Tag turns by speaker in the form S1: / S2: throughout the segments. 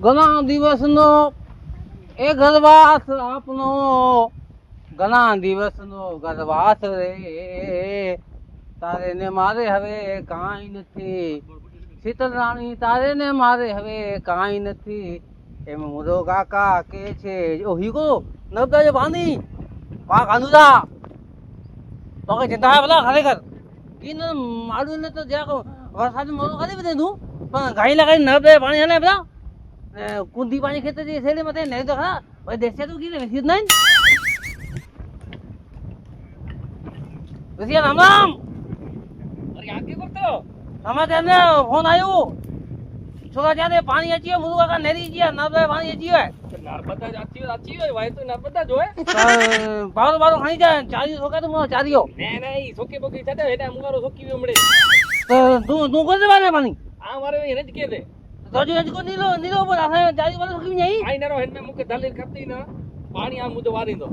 S1: ઘણા દિવસનો એ ગર્વાસ આપનો, ઘણા દિવસનો ગર્વાસ રે, તારે ને મારે હવે કાંઈ નથી, શીતળ રાણી તારે ને મારે હવે કાંઈ નથી, એમ મોરો કાકા કે છે. ઓ હીકો નબદાજે પાણી વાહ કાંદુદા તો કઈ ચિંતા બધા ખરેખર ઈન માડું ને તો જરાક વરસાદ મોડું કરી બધે તું પણ ગાઈ લગાડી નબદાજે પાણી હલે બધા કુંદી પાણી ખેતર જે શેરી માં નહીં તો ખરા ભાઈ દેશે તું કીધે વેસી જ નહીં વેસિયા રામ રામ.
S2: અરે આ કે કરતો
S1: અમારે ત્યાં ફોન આવ્યો છોકરા ત્યાં પાણી અચીયો મુરુ કાકા નેરી ગયા નબદાજે પાણી અચીયો
S2: નર્મદા આચી હોય વાય તો નર્મદા જ હોય.
S1: બારો બારો ખાઈ જાય ચારી છોકરા તો મને ચારીઓ
S2: ને નહીં સોકી બોકી થતે હેટા મુગારો સોકી વે મળે.
S1: તું તું કોઈ દેવાને પાણી
S2: આ મારે એને જ કે દે
S1: તો જો હજી કોઈ નીલો નીલો પર આખા ચારી વાળો સુકી નહીં
S2: આઈ નરો હેને મુકે દલીલ કરતી ના પાણી આ મુદો વારી દો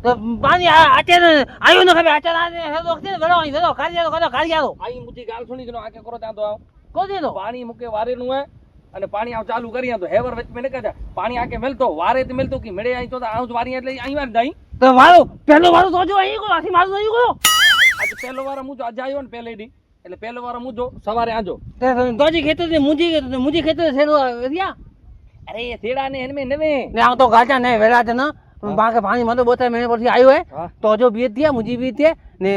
S1: તો પાણી આચર આયો ન ખબર આચર આને હેલો કે વેલો અહીં વેલો કાઢિયારો
S2: આઈ મુજી ગાલ સુણી કે આકે કરો ત્યાં તો આવ
S1: કો દે તો
S2: પાણી મુકે વારે નું હે અને પાણી આવ ચાલુ કરી તો હેવર વચ મે ન કજા પાણી આકે મેલતો વારે તે મેલતો કે મેડે આઈ તો આવ વારી એટલે અહીં વાર દઈ
S1: તો મારો પહેલો વારો તો જો અહીં કો આથી મારું નહીં ગયો
S2: આજે પહેલો વાર મુજો આજે આવ્યો ને પહેલે દી એટલે પહેલો વાર મુજો સવારે આજો
S1: તે દોજી ખેતર ને મુજી ખેતર સેરો રહ્યા
S2: અરે થેડા ને હેને મે નવે
S1: ને આવ તો ગાજા ને વેલા છે ને બાકે પાણી મને બોતા મેને પરથી આવ્યો હે
S2: હા.
S1: તો જો બીત થયા મુજી બીત થયા ને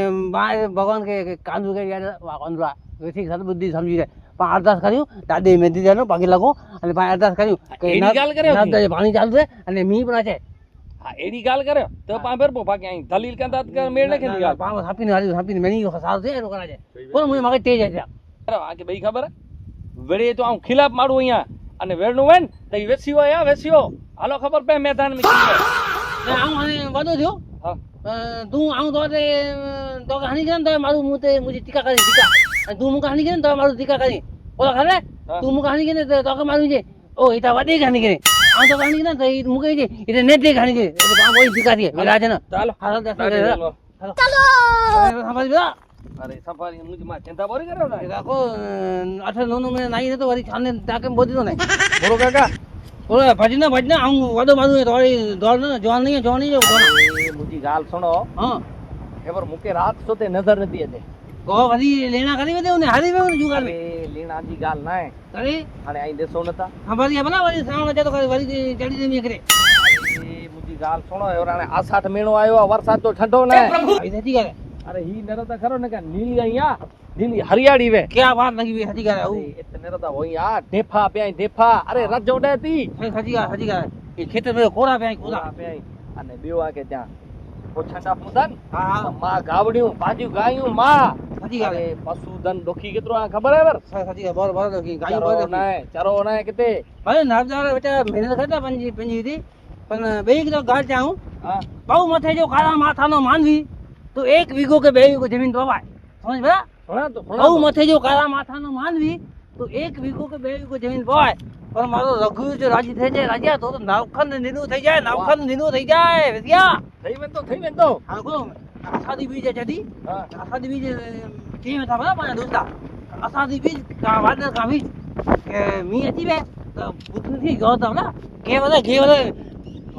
S1: ભગવાન કે કાંદુ કે યાર વાંદરા વેથી સદ બુદ્ધિ સમજી જાય પણ અરદાસ કર્યું દાદી મેં દીધાનો પગે લાગો અને પણ અરદાસ કર્યું કે
S2: એની ગાલ કર્યો કે?
S1: નર્મદાજે પાણી ચાલુ છે અને મી પણ છે
S2: હા એડી ગાલ કર્યો તો પા બેરપો બાકી અહીં દલીલ કંતા મેળ ને કે ગાલ
S1: પાવ હાપીને મેની સારું છે એનો કરા છે કોણ મને મગજ તેજ છે
S2: અરે આ કે ભાઈ ખબર હે? વેડે તો આમ ખિલાફ મારું અહીંયા અને વેડનું વેન તો ઈ વેસ્યો આ વેસ્યો હાલો ખબર પે મેદાન મે
S1: ને આમ અને વધુ થયો
S2: હા
S1: તું આમ તો કે હાની ગયા ને તો મારું મુજે ટીકા કરી ટીકા અને તું મુકા હાની ગયા ને તો મારું ટીકા કરી ઓલા ખરે તું મુકા હાની ગયા તો કે મારું છે ઓ ઈતા વાદે હાની કરે આમ તો હાની ગયા તો ઈ મુકે છે ઈતે ને દે હાની કરે એટલે આમ ઓય ટીકા છે વેલા છે ને
S2: ચાલો
S1: હાલો દસ
S2: ચાલો
S1: સમજ બેટા
S2: અરે સફારી મુજ માં ચિંતા બોરી કર્યો ને
S1: રાખો 8-9 મહિના નાઈ ને તો વળી છાને તાકે બોધી તો નહીં
S2: બોલો કાકા
S1: ઓલે ભજના આમ વાદો મારું તો દોડ ને જોન નહીં જો
S2: એ મુજી ગાલ સુનો
S1: હા
S2: એવર મુકે રાત સોતે નજર નથી આતે
S1: કો વધી લેના કરી દે ને હારી વેવું જુગાર મે
S2: એ લીણાજી ગાલ નાય
S1: કરી
S2: અને અહીં દેસો નતા
S1: હા ભરી ભલા વળી સાવણ જતો કરી વળી ચડી દે મે કરે
S2: એ મુજી ગાલ સુનો એવરાને આસાઠ મેણો આવ્યો વરસાદ તો ઠંડો ને
S1: આવી નથી કરે
S2: અરે હી નરતા ખરો ને કે નીલી અહીંયા નીલી હરિયાળી વે
S1: ક્યાં વાત નથી વે હતી કરે આવું
S2: એટલે નરતા હોય આ ઢેફા પેય ઢેફા અરે રજો ડેતી
S1: હતી કરે એ ખેતર મે કોરા પે કોરા
S2: પેય અને બેવા કે ત્યાં ઓછાડા ફૂદન
S1: હા
S2: માં ગાવડ્યું બાજુ ગાયું માં
S1: હતી કરે
S2: અરે પશુધન ડોખી કેટલો આ ખબર હે બર
S1: હતી બરાબર કે ગાયો
S2: ચરો
S1: બરાબર
S2: નાય ચરો નાય કેતે
S1: ભલે નાબદાર બેટા મહેનત કરતા પંજી હતી પણ બે કિલો ગાડ જાઉં
S2: હા
S1: બહુ મથે જો કાળા માથાનો માનવી તો 1 વીઘો કે 2 વીઘો જમીન દવાય સમજ બરા
S2: ભણા તો
S1: બહુ મથે જો કાળા માથાનો માનવી તો 1 વીઘો કે 2 વીઘો જમીન દવાય પણ મારો રઘુ જો રાજી થઈ જાય રાજા તો નાવખંડ નીનું થઈ જાય નાવખંડ નીનું થઈ જાય વેસિયા
S2: થઈ વેન તો
S1: હા કો આસાદી બીજ જતી
S2: હા
S1: આસાદી બીજ કેમ હતા બરા પાણા દોસ્તા આસાદી બીજ કા વાદળ કા બીજ કે મી હતી બે બુદ્ધ થી ગયો તો ના કે વલે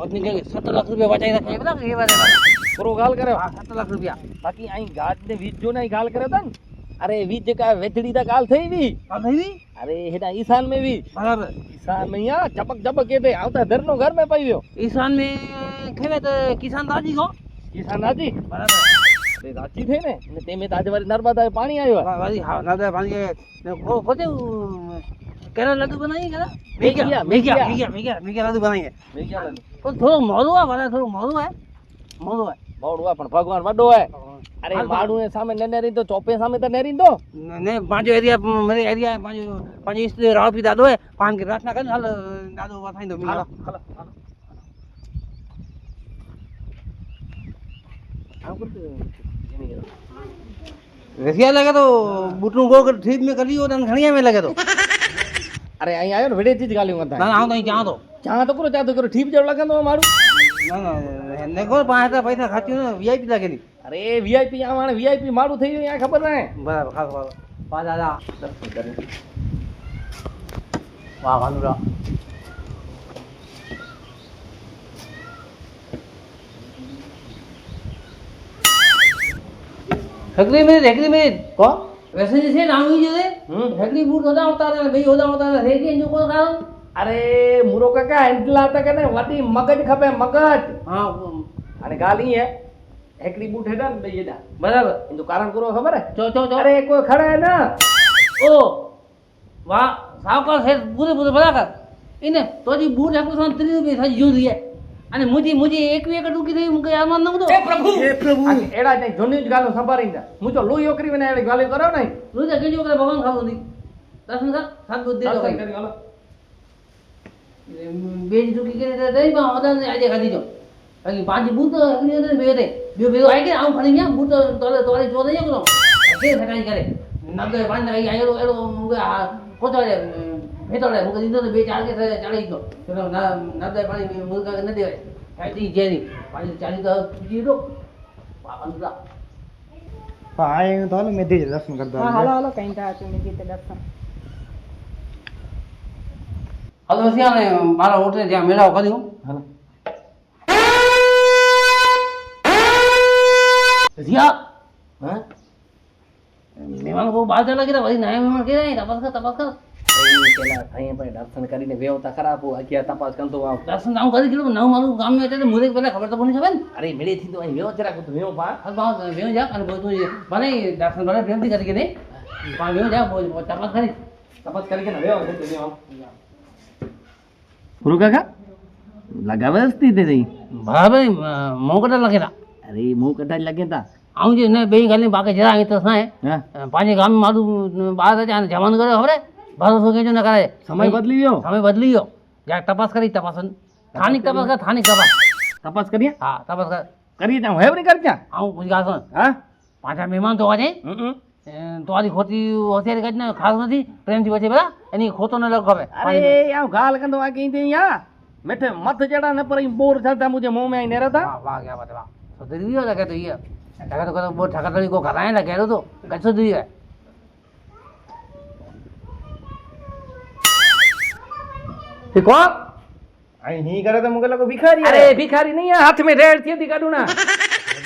S1: ઓદની કે 7 લાખ રૂપિયા બચાઈ રાખે બરા કે વલે
S2: પૂરો ગાલ કર્યો
S1: હા 7 લાખ રૂપિયા
S2: બાકી અહીં ગાજ ને વીજ જો નહીં ગાલ કર્યો તા ને અરે વીજ કા વેચડી તા ગાલ થઈ વી
S1: હા થઈ
S2: અરે હેડા ઈશાન में भी
S1: बराबर
S2: ईशान में यहाँ चपक चपक के थे आवता घर नो घर में पाइयो
S1: ईशान में खेवे तो किसान दादी को
S2: ईशान राजी
S1: बराबर
S2: अरे राजी थे ने ते में आज वाली नर्मदा पानी आयो है
S1: वाली हां दादा पानी के खोते केरा लड्डू बनाई केरा
S2: मेघिया,
S1: मेघिया लड्डू बनाएंगे
S2: मैं क्या लगे
S1: तो थोड़ा मोरू है वाला थोड़ा मोरू है
S2: मोड़वा पण भगवान वड्डो है अरे माडू ने सामे ने नेरी तो चोपे सामे तो नेरी तो
S1: ने पांच एरिया मेरे एरिया पांच इस राव पी दादो है पान के रात ना कर हाल दादो बताई दो मेरा
S2: खला आप करते
S1: रसिया लगे तो बुटनु को ठीक में करी और घणिया में लगे तो
S2: अरे અહીં આયો ને વેડે ચીજ ગાલી મતા
S1: ના હું તો અહીં ચાહતો
S2: ચા તો કરો ઠીપ જેવું લાગે તો મારું
S1: ના ને કો પાંચ પૈસા ખાચ્યું ને વીઆઈપી લાગેલી
S2: અરે વીઆઈપી આ માણે વીઆઈપી મારું થઈ ગયું આ ખબર ને
S1: બરાબર ખાસ બરાબર પા દાદા વાહ કાનુડા હેકડી મિનિટ
S2: કો
S1: વૈસે જે છે ને આવી જશે હેકડી બૂટ હોતા હોતા ને ભાઈ હોતા હોતા થઈ ગઈ જો કોઈ કારણ
S2: અરે મુરો કાકા એટલા હતા કે ને વડી મગજ ખપે મગજ
S1: હા
S2: અને ગાલી હે એકડી બૂટ હેડા ને બે હેડા
S1: બરાબર
S2: એનું કારણ પૂરો ખબર હે
S1: ચો
S2: અરે કોઈ ખડા હે ના
S1: ઓ વાહ સાવકાર છે પૂરે બરાબર એને તો જી બૂટ આપો 30 રૂપિયા થઈ જો દીએ અને મુજી એક ટૂકી થઈ મુકે આમાં ન તો
S2: એ પ્રભુ એડા નહીં જોની જ ગાલો સંભાળી જા હું તો લોહી ઓકરી મને એડી ગાલી કરો નહીં
S1: રોજ કેજો કે ભગવાન ખાવ દી દર્શન કર સાત બુદ્ધિ તો
S2: દર્શન કરી હાલો
S1: બેજ ટૂકી કરી દઈ બા ઓદન આજે ખાધી જો બાકી પાંચ બૂટ હકરી દે બે દે બે આઈ કે આમ ફરી ન્યા બૂટ તોલે જો દઈ ગયો કે સકાઈ કરે નબે પાંચ આઈ આયો એલો મુકે કોચોલે ભેટોલે મુકે દીધો તો બે ચાર કે ચાલી ગયો તો નબે પાણી મુકા ન દેવાય આઈ જેરી પાણી ચાલી તો જીરો બાપા
S3: હા આયે તો હાલો મેં દેજ દર્શન કરતા
S4: હા હાલો હાલો કઈ તા છું મેં દર્શન
S1: હવે સિયાને મારા હોટલે ત્યાં મેળાવ કર્યો
S2: હાલો
S1: સિયા
S2: હા
S1: મહેમાન બહુ બહાર ચાલા ગયા વળી નાયા મહેમાન કે તપાસ કર
S2: પેલા અહીંયા પણ દર્શન કરીને વેવતા ખરાબ અગિયાર તપાસ કરતો આવ
S1: દર્શન નામ કરી ગયું નામ મારું ગામ મેં એટલે મુરે પહેલા ખબર તો પડી છે ને
S2: અરે મેળે થી તો અહીં વેવ જરાક તો વેવ પા
S1: હાલ બાવ વેવ જા અને બોલ તું મને દર્શન ભલે પ્રેમથી કરી કે નહીં પણ વેવ જા બોલ તપાસ કરી
S2: તપાસ કરીને વેવ વેવ ગુરુ કાકા લગાવસ્તી તે નહીં
S1: બરાબર મોકટા લખેલા
S2: અરે મું કટાઈ લાગે તા
S1: આવું જે ને બે ગાલી બાકી જરા અહીં તો સાય
S2: હા
S1: પાંચે ગામ મારું બહાર હતા અને જવાનું કર્યો ખબર ભરોસો કેજો ન કરે
S2: સમય બદલી ગયો
S1: સમય બદલી ગયો જા તપાસ કરી તપાસ સ્થાનિક તપાસ કર સ્થાનિક તપાસ
S2: તપાસ કરીએ
S1: હા તપાસ કર
S2: કરીએ ત્યાં હેવ નહીં કરતા
S1: આવું પૂછી ગાસન
S2: હા
S1: પાછા મહેમાન તો આજે તો આની ખોટી હોશિયારી કાઢી ને ખાસ નથી પ્રેમથી પછી બધા એની ખોટો ન લખ હવે
S2: અરે આવ ગાલ કંદો આ કઈ દે યા મેઠે મત જડા ન પર બોર ચલતા મુझे मुंह में आई नहीं रहता
S1: વાહ ગયા બાત વાહ સુધરી ગયો લગે તો ઈ ઠાકા તો બહુ ઠાકા તરી કો કરાય ને કહેરો તો કચ્છ સુધરી ગયા
S2: ठीक हो
S3: અહીં હી કરે તો મુકે લોકો ભિખારી
S2: अरे भिखारी नहीं है हाथ में रेड थी काढू ना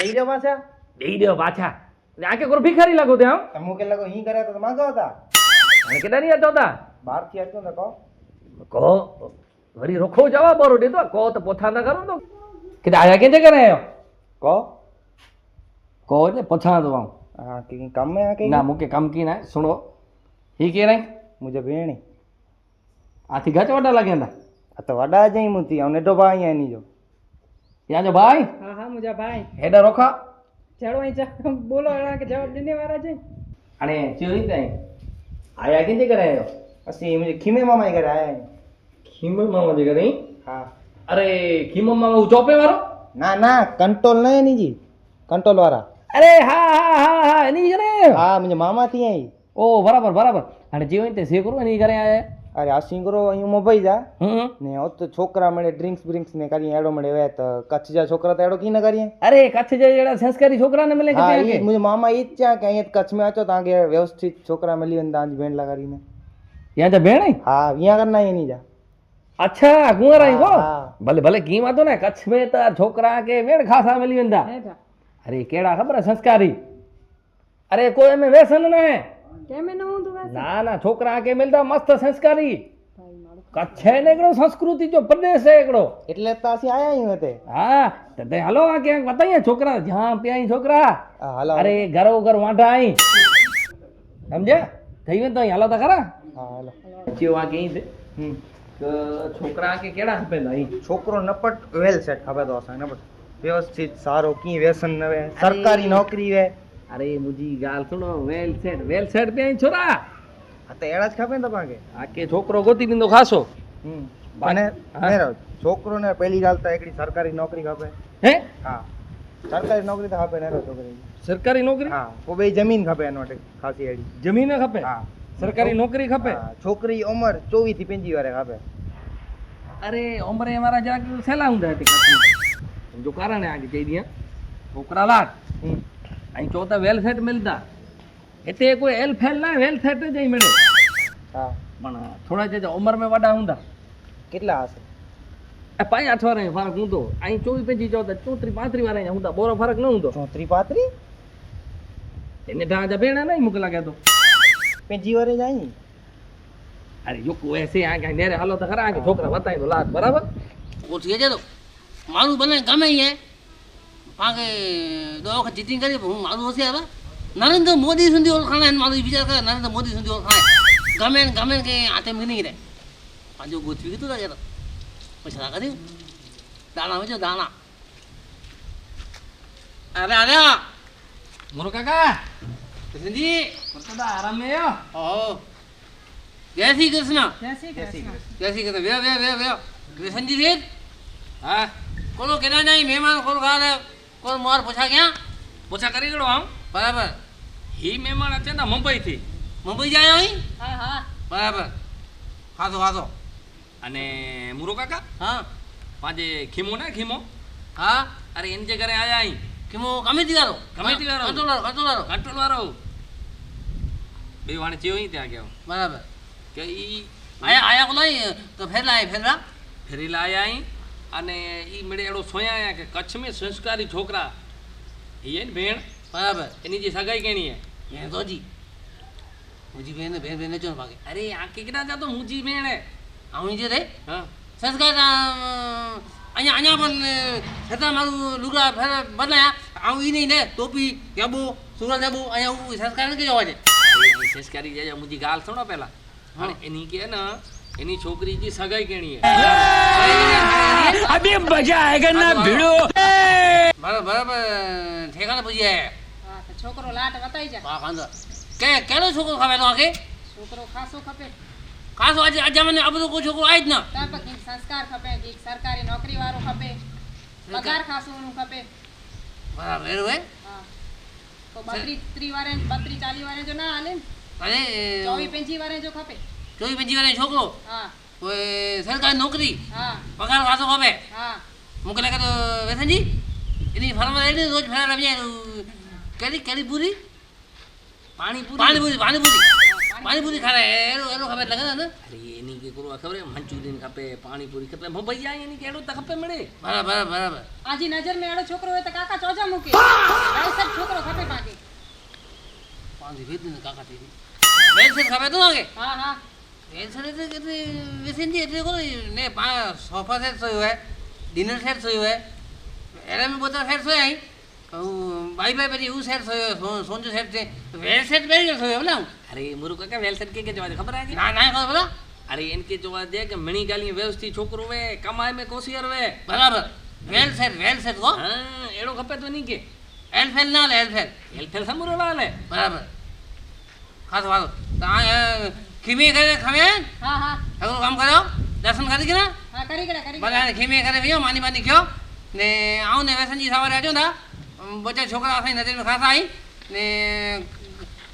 S3: દઈ દો પાછા
S2: दे दो बाछा आके को भिखारी लगो दे हम
S3: તો મુકે લોકો હી કરે તો માંગો હતા
S2: अरे केदा नहीं आता
S3: બહાર થી હતો ને કહો
S2: को वरी रोखो जवाब बरो दे तो को तो पोथा ना करो तो केदा आया के करे हो
S3: કહો
S2: को ने पोथा दो
S3: હા કે કામ में आके
S2: ना मुके कम की ना सुनो ही के नहीं
S3: મુજે ભેણી
S2: आथी गच वडा लगे ना
S3: આ તો વડા જઈ મુતી અમને તો ભાઈ અહીંયા ની જો
S2: यहाँ जो भाई
S4: હા હા મુજા ભાઈ
S2: हेडा रोखा
S4: ચડો અહીં બોલો એના કે જવાબ દેને વાળા છે
S2: अने चोरी ते आया के करे हो
S3: અસી મુજે ખીમે મામા ઘરે આયા
S2: खीमल मामा जी करे
S3: હા
S2: अरे खीमल मामा वो चौपे वारो
S3: ના ના કંટ્રોલ નહીં ની જી કંટ્રોલ વાળા
S2: अरे हाँ हाँ हाँ हाँ नहीं करे
S3: હા મુજે મામા થી આવી
S2: ओ बराबर बराबर अने जीवन ते से करो नहीं करे आया
S3: અરે આ સિંગરો અહીં મોબાઈ જા
S2: हम्म
S3: ને હોત તો છોકરા મળે ડ્રિંક્સ બ્રિંક્સ ને કરીએ એડો મળે વે તો કચ્છ જા છોકરા તો એડો કી ન કરીએ
S2: अरे कच्छ जेड़ा संस्कारी छोकरा ने मिले
S3: હા
S2: के
S3: ઈ મુજે મામા ઈ જ ચા કે અહીંયા કચ્છ में अचो तांगे व्यवस्थित छोकरा मिली वञे तव्हांजी भेण लाइ કરીને
S2: यहाँ जा भेण
S3: हा विया करना है नहीं जा
S2: अच्छा कुंवर आई को
S3: हाँ।
S2: भले भले की तो ना कच्छ में तो छोकरा के वेड़ खासा मिली वेंदा
S4: હે તા
S2: अरे केड़ा खबर है संस्कारी अरे कोई में व्यसन न है
S4: કેમ ન હું તું વાસ
S2: ना ना छोकरा के मिलता मस्त संस्कारी
S4: ભાઈ મારું
S2: कच्छ है ने एकड़ो संस्कृति जो प्रदेश है एकड़ो
S3: એટલે તો ਅਸੀਂ આયા અહીં હતે
S2: हाँ तो दे हलो आके बताइए छोकरा जहाँ पे आई छोकरा
S3: હા હાલો
S2: अरे घरो घर वाटा आई समझे થઈ વે તો હાલો તો ખરા
S3: હા હાલો
S2: જીઓ આ કઈ છે છોકરા કે કેડા ખપે અહીં
S3: છોકરો નપટ વેલ સેટ ખબર તો અસાં નપટ વ્યવસ્થિત સારો કી વ્યસન ન વે સરકારી નોકરી વે
S2: અરે મુજી ગાલ સુનો વેલ સેટ पे आई छोरा
S3: આ તો એડા જ ખપે ને તપાકે
S2: આકે છોકરો ગોતી દીધો ખાસો
S3: અને
S2: હા.
S3: મેરો છોકરો ને પહેલી ગાલ તો એકડી સરકારી નોકરી ખપે
S2: હે
S3: હા સરકારી નોકરી તો ખપે ને છોકરી
S2: સરકારી નોકરી
S3: હા કો બે જમીન ખપે એનો માટે ખાસી એડી
S2: જમીન ખપે
S3: હા
S2: સરકારી નોકરી ખપે
S3: હા, છોકરી ઉંમર 24 થી 25 વારે ખપે
S2: અરે ઉમરે અમારા જરાક સેલા ઊંધા હતી કાકી જો કારણ આગે કહી દિયા છોકરા લાટ અહીં ચોથા વેલ સેટ મિલતા એટલે કોઈ એલ ફેલ ના વેલ સેટ જ અહીં મળે
S3: હા
S2: પણ થોડા જે ઉંમર में વડા ઊંધા
S3: કેટલા હશે
S2: આ 5-8 વાર ફરક ઊંધો અહીં 24-25 14 34-35 વાર અહીં ઊંધા બોરો ફરક ન ઊંધો
S3: 34 35
S2: એને ઢાંચા ભેણા નહીં મોકલા કે તો
S3: પેજી વારે જાય
S2: અરે જો એસે આ કે નેરે હાલો તો ખરા કે છોકરા બતાય તો લાગ બરાબર
S1: ઓછી છે તો મારું બને ગમે અહીંયા પાકે દો વખત ચીટિંગ કરી હું મારું હશે હવે નરેન્દ્ર મોદી સુધી ઓળખાણ મારું વિચાર કરે નરેન્દ્ર મોદી સુધી ઓળખાણ ગમે ને કે આતે મીની રહે પાંજો ગોઠવી કીધું લાગે તો પૈસા નાખા દઉં દાણા વેચો દાણા અરે અરે
S2: મોરો કાકા
S1: કૃષ્ણજી
S2: કરતા આરામ મે આયો
S1: ઓ જય શ્રી કૃષ્ણ
S4: જય શ્રી કૃષ્ણ
S1: જય શ્રી કૃષ્ણ બે કૃષ્ણજી રે
S2: હા
S1: કોનો કેના નહીં મહેમાન કોનો ગાલે કોણ મોર પૂછા ક્યાં
S2: પોછા કરી ગયો આમ
S1: બરાબર
S2: હી મહેમાન છે ને મુંબઈ થી
S1: મુંબઈ જાય અહીં
S4: હા હા
S1: બરાબર ખાધો
S2: અને મુરો કાકા
S1: હા
S2: પાંજે ખીમો ના ખીમો
S1: હા
S2: અરે એન જે ઘરે આયા અહીં
S1: કે હું ગમે દીવારો
S2: કંટ્રોલ વાળો બે વાણે ચેવ અહીં ત્યાં ગયો
S1: બરાબર
S2: કે ઈ
S1: આયા કો નહીં તો ફેરલા
S2: ફેરીલા આયા અહીં અને ઈ મેળે એડો સોયા આયા કે કચ્છ में સંસ્કારી છોકરા ઈ હે ને ભેણ
S1: બરાબર
S2: એની જે સગાઈ કેણી હે
S1: મેં તો જી મુજી બેન ચો ભાગે
S2: અરે આ કેકડા જા તો મુજી ભેણ હે
S1: આવું જે રે
S2: હા
S1: સંસ્કાર અહીંયા પણ છતાં મારું લુગડા ફેર બદલાયા આવું ઈ નહીં ને ટોપી જાબુ સુરત જાબુ અહીંયા હું સંસ્કાર નથી જોવા છે
S2: સંસ્કારી જાય મુજી ગાલ સુનો પેલા અને એની કે ને એની છોકરી જે સગાઈ કેણી હે
S1: અભી મજા આયેગા ના ભીડો બરાબર ઠેકાણે પૂજી આયા
S4: હા તો છોકરો લાટ વતાઈ જા
S1: વાહ કાંદો કેનો છોકરો ખાવે તો આકે
S4: છોકરો ખાસો ખપે
S1: ખાસ આજે મને આ બધું કોઈ છોકરો આવી જ ના
S4: તાર પર કંઈક સંસ્કાર ખપે કંઈક સરકારી નોકરી વાળો ખપે પગાર ખાસો નું ખપે
S1: બરાબર એવું હે
S4: હા તો 32 વારે 40 વારે જો ના હાલે ને
S1: અરે
S4: 24 વારે જો ખપે
S1: 24 વાળો છોકરો
S4: હા
S1: કોઈ સરકારી નોકરી
S4: હા
S1: પગાર ખાસો ખપે
S4: હા
S1: મુકે લાગે તો વેસનજી એની ફરવા એટલે રોજ ફેરા રમ્યા કેરી પૂરી પાણીપુરી ખારે એનો ખબર લાગે ને
S2: અરે એની કે કરો ખબર હે મંચુરિયન ખપે પાણીપુરી ખપે મુંબઈ જાય એની કે એડો તો ખપે મળે
S1: બરાબર
S4: આજી નજર में એડો છોકરો હોય તો કાકા ચોજા મૂકે વૈસર છોકરો ખપે પાકે
S1: પાંચ વેદન કાકા થી વેલસર ખબર તો આગે
S4: હા હા
S1: વેલસર એટલે વેસનજી એટલે કો ને સોફા સેટ સોયો હે ડિનર સેટ સોયો હે એરે મે બધા સેટ સોય આઈ બાઈ પછી એવું સેટ સોયો સોંજો સેટ છે વેલ સેટ બેરી સોયો ને
S2: અરે મુરુ કાકા વેલસેટ કે જવા દે ખબર હે કે
S1: ના ખબર બોલા
S2: અરે એનકે જોવા દે કે મણી ગાલી વ્યવસ્થિત છોકરો વે કમાય મે કોશિયર વે
S1: બરાબર વેલ સેટ કો
S2: હા એડો ખપે તો નહીં કે
S1: એલફેલ ના લે એલફેલ
S2: એલફેલ સમુરો લાલે
S1: બરાબર ખાસ વાલો તો આ ખીમી કરે ખમે
S4: હા હા
S1: હવે કામ કર્યો દર્શન કરી કે ના
S4: હા કરી
S1: બધા ખીમી કરે ભયો માની કયો ને આવું ને વેસનજી સવારે આજો ના બચ્ચા છોકરા આખી નજર में ખાસ આવી ને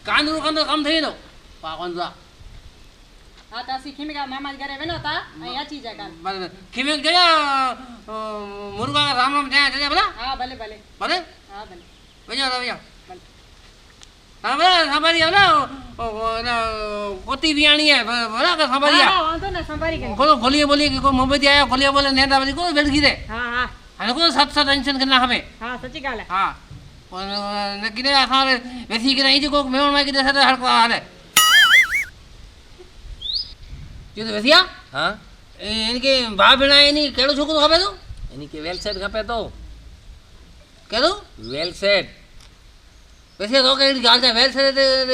S1: કાંદરું કામ થઈ ગયો પાકોંદા
S4: હા તો ਅਸੀਂ ખીમિકા મામા ઘરે વેનો તા અહીં અચી જા કાલ
S1: બરાબર ખીમી ગયા મુર્ગા રામ ત્યાં બધા
S4: હા ભલે
S1: ભલે
S4: હા ભલે
S1: ભજો
S4: ભલે
S1: હા બરાબર સાંભળી ને કોતી વિયાણી હે બરાબર સાંભળી
S4: હા વાંધો ને સંભારી ગઈ
S1: ખોલીએ બોલીએ કે કોઈ મુંબઈ થી આયા ખોલીએ બોલે નેતા બધી કોઈ બેઠ ગઈ
S4: હા હા
S1: અને કોઈ સત ટેન્શન કરना हमें
S4: હા સચી ગાલે
S1: हाँ और न किने आसार वैसी कि नहीं जो को मेवन में किने साथ हड़को हाले जो तो वैसिया
S2: હા
S1: इनके भाव बिना इनी केड़ो छोकरो खपे तो
S2: એની કે વેલસેટ ખપે તો
S1: केड़ो
S2: વેલસેટ
S1: वैसे तो के गाल जा वेल से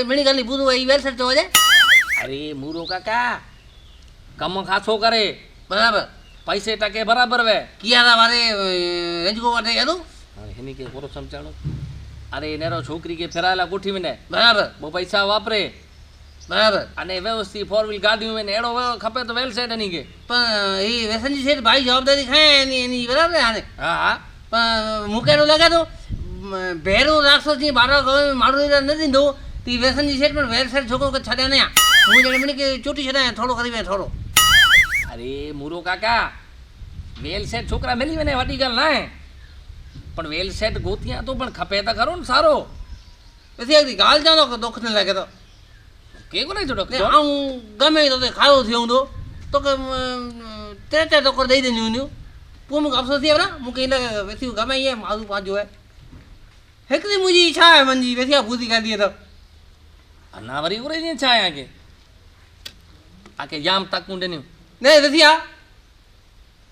S1: मिणी गाली पूरो ई वेल से तो हो जाए
S2: અરે મુરો કાકા કમ ખાસો કરે
S1: बराबर
S2: પૈસે ટકે બરાબર વે
S1: किया था वाले रेंज को वाले ये तो
S2: હવે એની કે કોરો સમજાણો અરે નેરો છોકરી કે ફેરાયેલા ગોઠવીને
S1: बराबर
S2: બહુ પૈસા વાપરે
S1: बराबर
S2: અને વ્યવસ્થિત 4 વ્હીલ ગાડી में એડો ખપે તો વેલસેટ એની કે
S1: पर ये वैसन जी से भाई जवाबदारी खाए नहीं बराबर है आने
S2: હા હા
S1: पर मुकेरो लगा तो भेरो राक्षस जी बारा गवे मारू નથી દો તી વેસન जी सेट पर वेल सेट छोकरो के छड्या ने હું જણે મને કે ચોટી છડા થોડો કરી મે થોડો
S2: અરે મુરો કાકા વેલસેટ છોકરા મેલી વેને વાટી ગલ ના પણ વેલસેટ ગોતિયા તો પણ ખપે તો ખરો ને સારો
S1: પછી એક ગાલ જાનો કે દુખ ન લાગે તો
S2: કે કોને જોડો
S1: ને હું ગમે તો ખાયો થયો તો કે તે તો કર દઈ દેની હું પૂમ અફસોસ થયા મુકે એટલે વેસી ગમે એ મારું પાજો હે हिकिड़ी मुंहिंजी इच्छा आहे मन जी वेठी आहे पूरी कंदी त
S2: अञा वरी उरे जी छा आहे आके जाम तकूं ॾिनियूं
S1: न वेठी आहे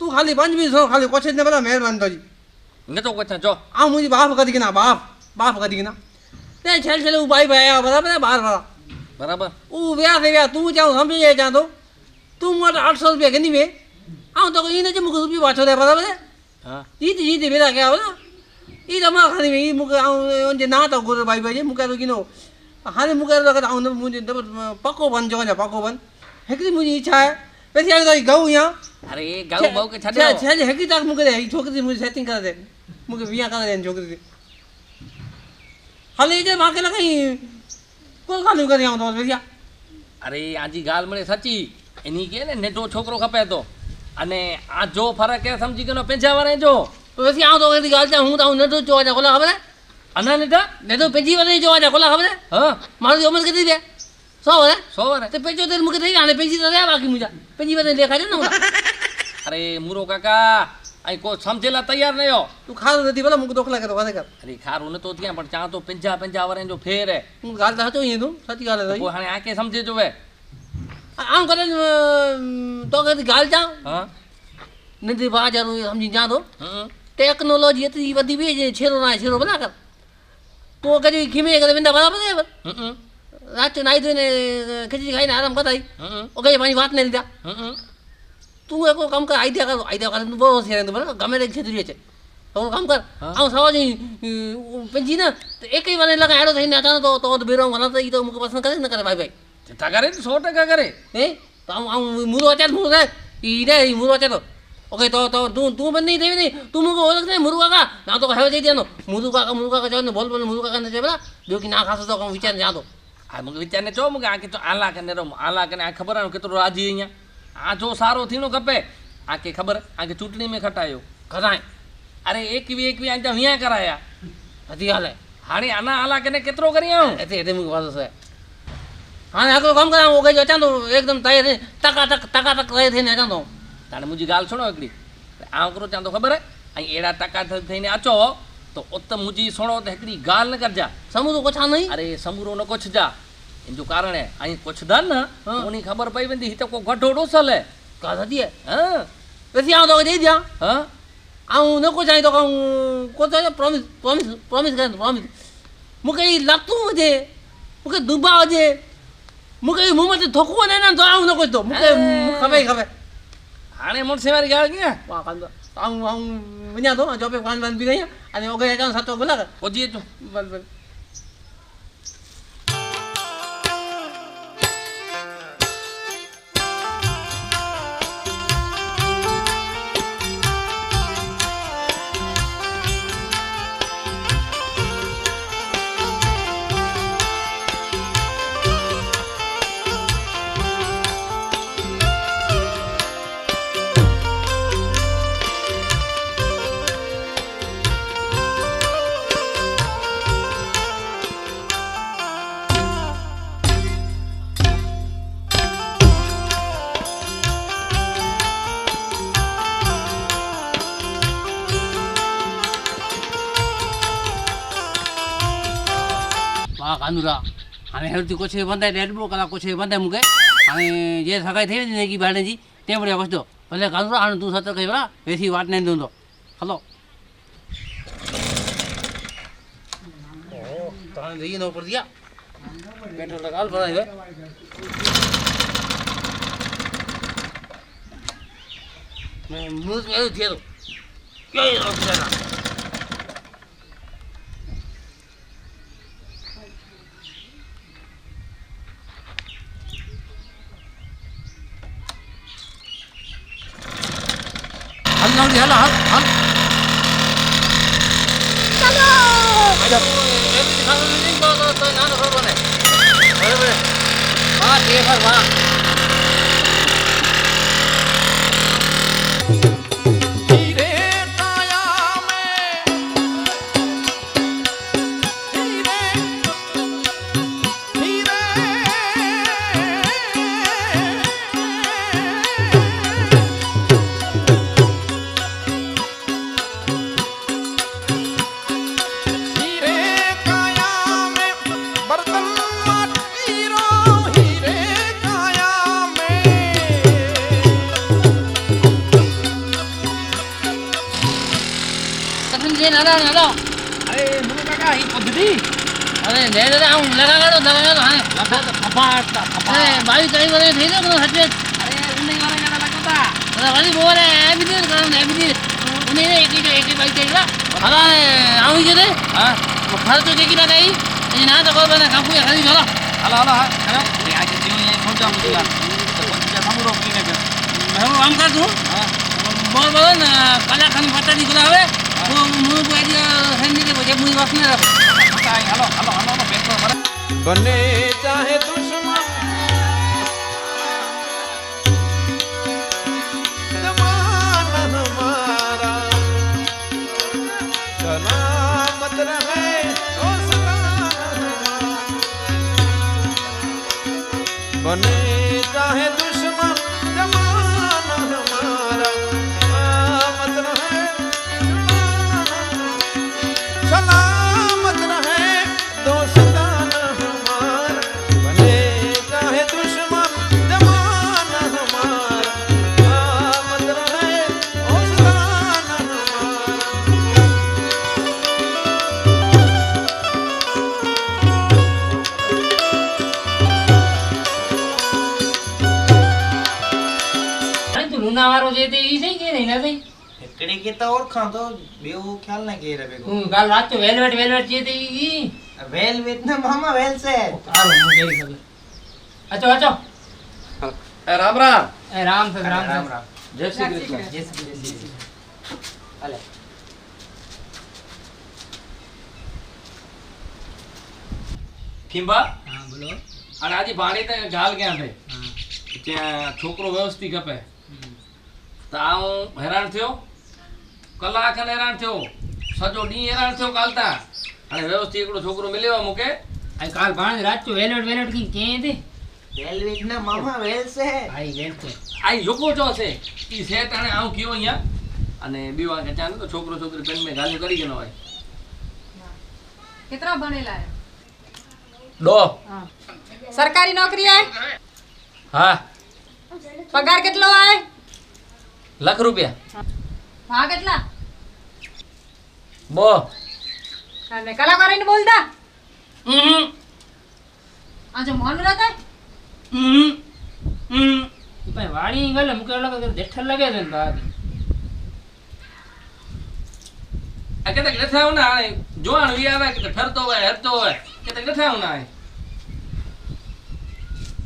S1: तूं खाली 5 मिनट सो खाली क्वेश्चन न बता महिरबानी तुंहिंजी
S2: नथो कुझु चओ
S1: ऐं मुंहिंजी बाप कढी किना बाप कढी किना ते छल छल भाई आया बराबरि ॿार वारा
S2: बराबरि
S1: उहो विया तूं चऊं सम्झी अचां थो तूं मूं वटि 800 रुपया गिनी वे ऐं तोखे ईअं न चई मूंखे रुपयो पाछो ॾे बराबरि
S2: हा
S1: जीत वेरा कया हो न ई त मां खणी वई मूंखे ऐं हुनजे ना त घुर भाई भाई मूंखे तो गिनो हाणे मूंखे लॻे ऐं मुंहिंजे पको बन चवनि पको बन हिकिड़ी मुंहिंजी इच्छा आहे पैसे हाणे त गऊ या
S2: अरे गाऊ बाऊ खे छॾियो
S1: छॾ हिकिड़ी तक मूंखे ॾे छोकिरी मुंहिंजी सेटिंग करे दे मूंखे 20 करे ॾियनि छोकिरी खे हाली जे मूंखे लॻई कोन ॻाल्हियूं करे आऊं तो भैया
S2: अरे आजी ॻाल्हि मिड़े सची इन्ही खे न नंढो छोकिरो खपे थो अने आ जो फ़र्क़ु आहे सम्झी गिनो पंहिंजा वारे जो
S1: तो वैसे आऊं तो ॻाल्हि चवां हूं त नंढो चओ आहे खोला ख़बर आहे
S2: अञा नंढा
S1: नंढो पंहिंजी वारे जो आहे खोला ख़बर आहे
S2: हा
S1: माण्हू जी उमिरि केतिरी आहे 100 आहे
S2: 100 वारे
S1: त पंहिंजो त मूंखे ॾेई हाणे पंहिंजी त रहिया बाक़ी मुंहिंजा पंहिंजी वारे ॾेखारियो न
S2: अरे मूरो काका ऐं को सम्झे लाइ तयारु न हो
S1: तूं खार नथी भला मूंखे तोखे लॻे थो वारे कर
S2: अरे खारो नथो थियां पर चवां थो पंजा वारनि जो फेर आहे
S1: मूंखे ॻाल्हि त सचो ईअं तूं सची ॻाल्हि आहे
S2: पोइ हाणे आके सम्झे जो वे
S1: आऊं कॾहिं तोखे ॻाल्हि चवां
S2: हा
S1: नंढे भाउ जा सम्झी अचां थो
S2: हम्म,
S1: टेक्नोलॉजी एतिरी वधी वई जीअं छेड़ो न आहे छेड़ो भला कर पोइ कॾहिं खिमे करे वेंदा बराबरि आहे
S2: हम्म,
S1: राति नाई धोઈને खिचड़ी खाईने आराम कंदा आई
S2: हम्म,
S1: ओ कहीं पंहिंजी वात न ॾींदा
S2: हम्म,
S1: तूं हिकिड़ो कमु कर आइडिया कर तूं बरो थी रहंदो भला गमे ॾे छेतरी अचे त उहो कमु कर ऐं सवा जी पंहिंजी न त एक ई वञे लॻा अहिड़ो थींदे अचां तो बेरो हलां त ई त मूंखे पसंदि करे न करे भाई भाई
S2: चिंता करे 100% करे
S1: हे त ऐं मुरो अचे मुरो न ई मुरो अचे थो ओके तो तूं बि नहीं देवी नहीं तूं मूंखे ओळख नहीं मुरू काका ना तो हेव चई दिया मुरू काका चवनि बोल बोल मुरू काका न चए भला ॿियो की ना खासो तो वीचार जा तो
S2: हा मूंखे वीचार ने चओ मूंखे आके तो आला कने रहो आला कने ख़बर आहे केतिरो राजी आहियां आ जो सारो थींदो खपे आके ख़बर आके चूंटणी में खटायो
S1: खसाए
S2: अरे 21 अञा 20 कराया
S1: अधी ॻाल्हि आहे
S2: हाणे अञा आला कने केतिरो करी आऊं
S1: हिते मूंखे वांदो आहे हाणे हिकिड़ो कमु कयां उहो अचां थो एकदमि तए थिए टका टक तए थिए अचां थो
S2: हाणे मुंहिंजी ॻाल्हि सुनो हिकिड़ी आउं हिकिड़ो चवां थो ख़बर आहे ऐं अहिड़ा टका थईने अचो त उत मुंहिंजी सुणो त हिकिड़ी ॻाल्हि न करिजा
S1: समूरो कुझु आहे नहीं
S2: अरे समूरो न कुझिजा इन जो कारण आहे ऐं कुझंदा न उन ख़बर पई वेंदी हीअ त को गढो डोसल आहे
S1: का सची आहे
S2: हा
S1: वैसे आउं तोखे ॾेई ॾियां
S2: हा
S1: ऐं न कुझु आई तोखां को चयो प्रॉमिस कर प्रॉमिस मूंखे ई लतूं हुजे मूंखे दुबा हुजे मूंखे ई मुंहं में थोको वञे न त आउं न कुझु थो मूंखे खपे ई खपे
S2: हाणे मुड़ुस वारी ॻाल्हि कीअं
S1: वाह कंदो आउं वञा थो जॉब पे कान बि रही अने ओके अचां सतो भला कर
S2: पुॼी अचो
S1: बस वाह कानूरा हाणे हेल्थ कुझु बंदि आहे 1.5 कलाक कुझु बंदि आहे मूंखे हाणे जीअं सगाई थी वेंदी की भेण जी तंहिं बढ़िया बसि भले कानूरा हाणे तूं सत कई भला वेसी वाट न ईंदो हूंदो हलो त हाणे वेही न ऊपर दिया पेट्रोल त ॻाल्हि भराई मुंहुं में थिए थो हल हल हल हल चलो अजब ये भी दिखा नहीं तो ना ना खबर है बड़े वाह देखो वाह
S5: धीरे
S1: દાદા દાદા
S2: અરે મુનો કાકા ઈ પદ્ધતિ
S1: અરે ને દાદા હું લગાડો હા
S2: ફફાટતા
S1: અરે 22 વર્ષ થઈ ગયો હટે
S2: અરે ઉને વાળા ગાડા લાગતા
S1: દાદા વાલી બોલે એબીડી કરું એબીડી ઉને એક બાઈક દેલા અરે આવી જતે
S2: હા
S1: ખર્ચ તો દેખી ના ગઈ એ ના તો કોબના કાપુ ખાલી ચલો
S2: હાલો હાલો હા હેલો એ આજે જીવ અહીંયા સમજાવ મુલા તો પંચા સામુરો કીને કે
S1: હું આમ કર દઉં
S2: હા
S1: બોલ બોલ ને કલા ખાની પતા દી ગલા હવે હું કોઈ હેન્ડી કે પછી મુઈ વાસને
S2: કાઈ હાલો હાલો હાલો પેપર ભરે
S5: બને ચાહે દુશ્મન જમાન હમારા સલામત રહે ઓ સલામત બને ચાહે દુશ્મન જમાન હમારા સલામત રહે सलामत रहे दोस्तान हमारा बने चाहे दुश्मन जमान हमारा सलामत रहे दोस्तान
S1: તું લુનાવારો જે તે ઈ થઈ કે નહીં નથી
S3: એકડી કે તો ઓળખાણ તો બેવ ખ્યાલ ના કે રે ભેગો
S1: હું કાલ વાંચતો વેલવેટ જે તે ઈ
S3: વેલ વેત ને મામા વેલ છે
S1: સારું હું કહી શકું અચો અચો
S2: એ રામ રામ
S1: એ રામ છે રામ છે
S2: જય શ્રી કૃષ્ણ
S1: જય શ્રી કૃષ્ણ હાલે
S2: ખીંબા
S1: હા બોલો
S2: અને આજે પાણી તે ગાલ ક્યાં થઈ
S1: હા
S2: ત્યાં છોકરો વ્યવસ્થિત કપે તો આ હું હેરાન થયો કલાક અને હેરાન થયો સજો ડી હેરાન થયો કાલતા અને વ્યવસ્થિત એકડો છોકરો મિલેવા મૂકે
S1: આ કાલ ભાણ રાત તો વેલવેટ કી કે દે
S3: વેલ વેત ને મામા વેલ છે
S1: આઈ વેલ છે
S2: આ યોગો જો છે ઈ સેટ અને આવું કયો અહીંયા અને બીવા કે ચાંદ તો છોકરો છોકરી પેન મે ગાલી કરી ગયો હોય
S4: કેટલા ભણેલા હે?
S2: ડો
S4: સરકારી નોકરી આય
S2: હા
S4: પગાર કેટલો આય
S2: લાખ રૂપિયા
S4: હા કેટલા
S2: બો
S4: અને કલાકારીને બોલતા
S2: હમ
S4: આજે મોન રહેતા
S2: હમ હમ
S1: ભાઈ વાડી ગલે મુકે લગે દેઠ લગે છે ને બાદ
S2: આ કે તક લથાવ ના આય જોણ વી આવે કે ઠરતો હોય હરતો હોય કે તક લથાવ ના આય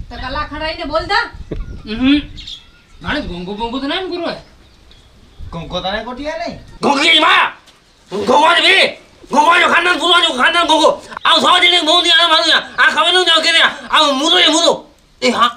S4: તો કલા ખડાઈને બોલતા
S1: માણે ગોંગો ગોંગો તો ના ગુરુ
S3: કોંકો તને કોઠિયા નહીં
S2: ગોગી માં ગોગો ને ગોગો જો ખાનદાન ગોગો આવ સવાજી ને બહુ દી આ મારું આ ખબર ન કે આ મુદો એ હા